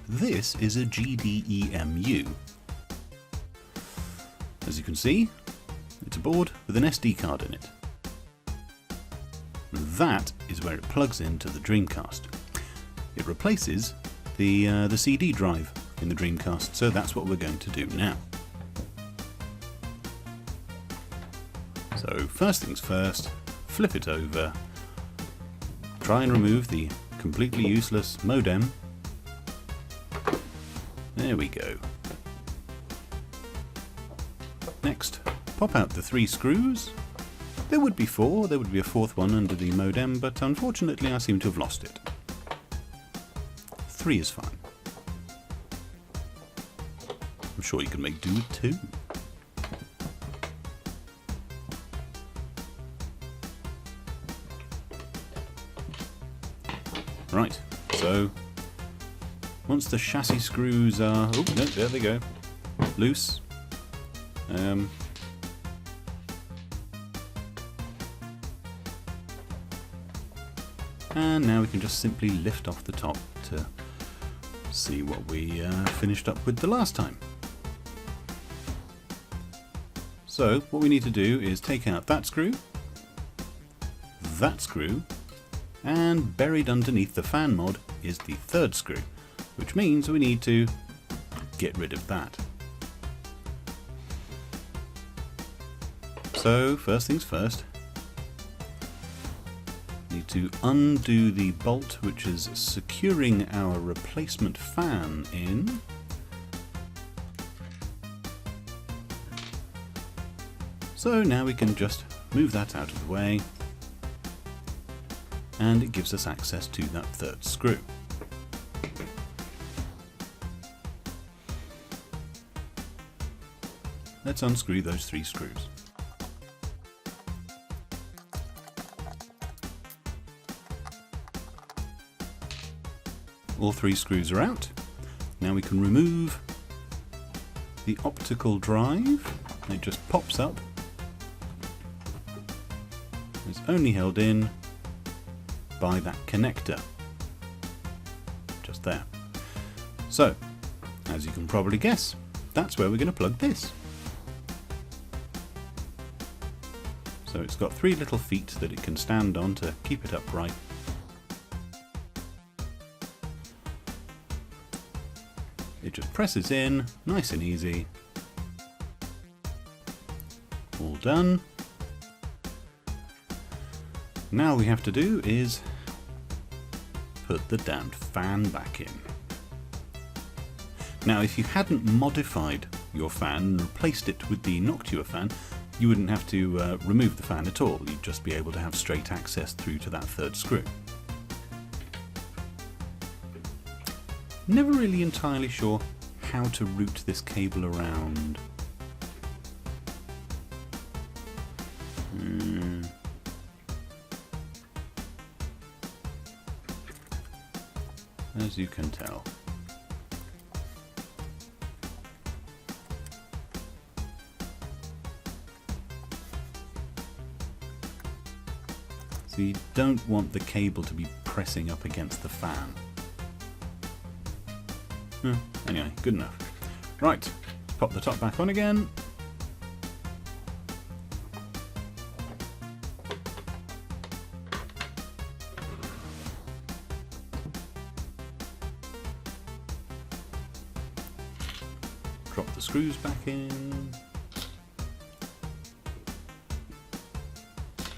This is a GDEMU. As you can see, it's a board with an SD card in it. That is where it plugs into the Dreamcast. It replaces the CD drive in the Dreamcast, so that's what we're going to do now. So first things first, flip it over, try and remove the completely useless modem. There we go. Next, pop out the 3 screws. There would be 4, there would be a 4th one under the modem, but unfortunately I seem to have lost it. 3 is fine. I'm sure you can make do with 2. Right, so once the chassis screws are, oh no, there they go, loose. And now we can just simply lift off the top to see what we finished up with the last time. So what we need to do is take out that screw, and buried underneath the fan mod is the 3rd screw, which means we need to get rid of that. So first things first, need to undo the bolt which is securing our replacement fan in. So now we can just move that out of the way, and it gives us access to that 3rd screw. Let's unscrew those 3 screws. All 3 screws are out. Now we can remove the optical drive. It just pops up. It's only held in by that connector. Just there. So, as you can probably guess, that's where we're going to plug this. So it's got 3 little feet that it can stand on to keep it upright. It just presses in, nice and easy. All done. Now we have to do is put the damned fan back in. Now if you hadn't modified your fan and replaced it with the Nectar fan, you wouldn't have to remove the fan at all. You'd just be able to have straight access through to that 3rd screw. Never really entirely sure how to route this cable around. As you can tell. So you don't want the cable to be pressing up against the fan. Anyway, good enough. Right, let's pop the top back on again. Drop the screws back in.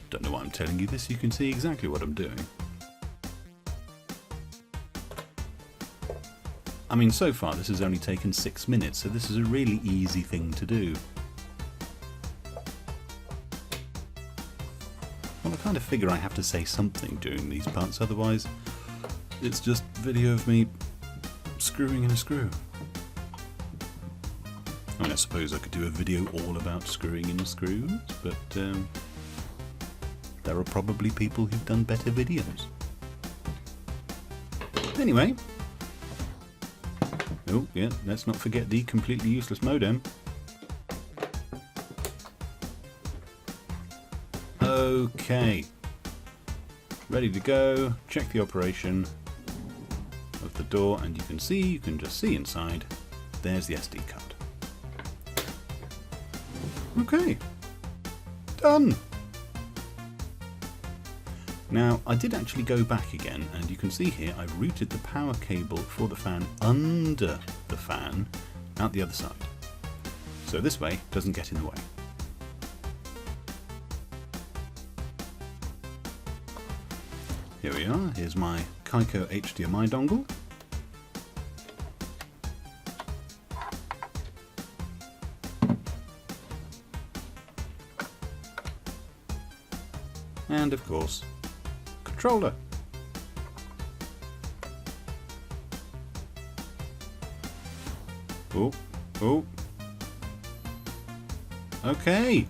Don't know why I'm telling you this, you can see exactly what I'm doing. I mean, so far this has only taken 6 minutes, so this is a really easy thing to do. Well, I kind of figure I have to say something during these parts, otherwise it's just video of me screwing in a screw. I mean, I suppose I could do a video all about screwing in screws, but there are probably people who've done better videos. Anyway, oh yeah, let's not forget the completely useless modem. Okay, ready to go. Check the operation of the door and you can just see inside. There's the SD card. Okay, done. Now I did actually go back again, and you can see here I've routed the power cable for the fan under the fan out the other side. So this way it doesn't get in the way. Here we are, here's my Kaiko HDMI dongle. And of course, controller. Oh. Okay.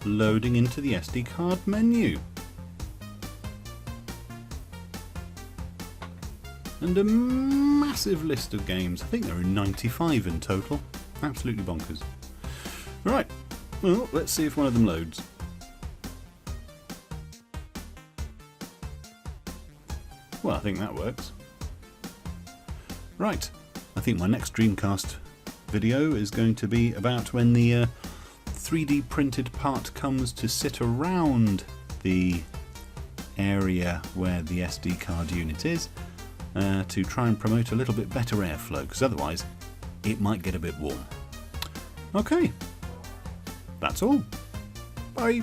Loading into the SD card menu. And a massive list of games. I think there are 95 in total. Absolutely bonkers. Right, well, let's see if one of them loads. Well, I think that works. Right, I think my next Dreamcast video is going to be about when the 3D printed part comes to sit around the area where the SD card unit is, to try and promote a little bit better airflow, because otherwise it might get a bit warm. Okay, that's all. Bye.